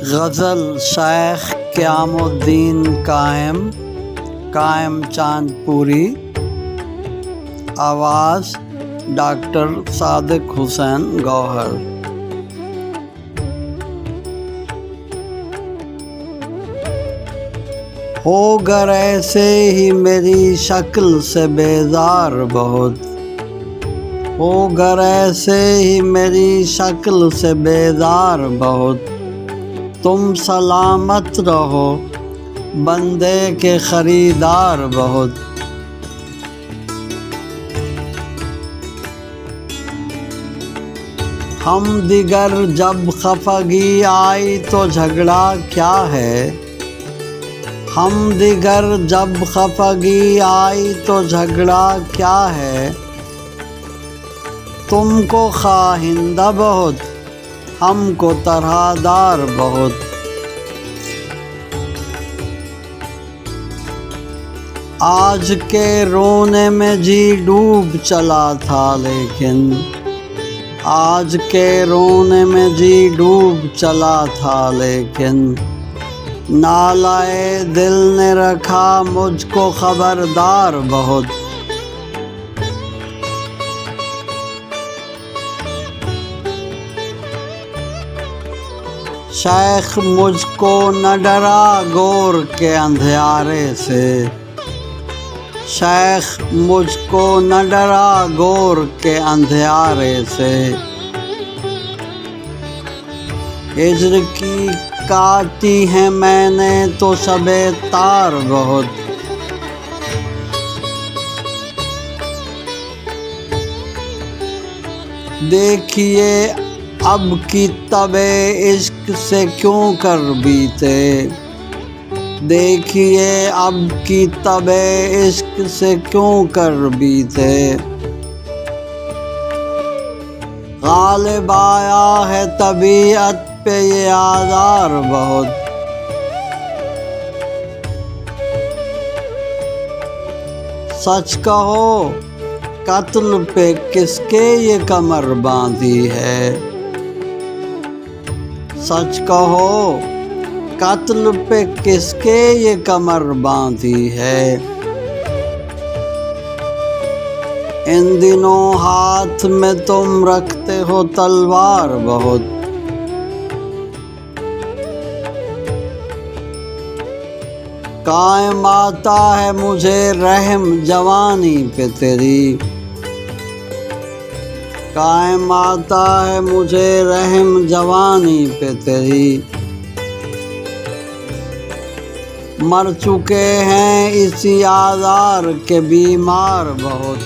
गज़ल शेख क़यामुद्दीन कायम चांदपुरी। आवाज़ डॉक्टर सादिक हुसैन गौहर। हो गर ऐसे ही मेरी शक्ल से बेजार बहुत, हो गर ऐसे ही मेरी शक्ल से बेजार बहुत, तुम सलामत रहो बंदे के ख़रीदार बहुत। हम दिगर जब खफगी आई तो झगड़ा क्या है, हम दिगर जब खफगी आई तो झगड़ा क्या है, तुमको ख़ाहिंदा बहुत हमको तरहदार बहुत। आज के रोने में जी डूब चला था लेकिन, आज के रोने में जी डूब चला था लेकिन, नालाए दिल ने रखा मुझको खबरदार बहुत। शेख मुझको न डरा गोर के अंधियारे से, शेख मुझको न डरा गोर के अंधियारे से, हिज्र की काटी है मैंने तो शबे तार बहुत। देखिए अब की तबे इश्क से क्यों कर बीते, देखिए अब की तबे इश्क से क्यों कर बीते, गालिब आया है तबीयत पे ये आज़ार बहुत। सच कहो कत्ल पे किसके ये कमर बांधी है, सच कहो कत्ल पे किसके ये कमर बांधी है, इन दिनों हाथ में तुम रखते हो तलवार बहुत। कायम आता है मुझे रहम जवानी पे तेरी, कायम आता है मुझे रहम जवानी पे तेरी, मर चुके हैं इसी आज़ार के बीमार बहुत।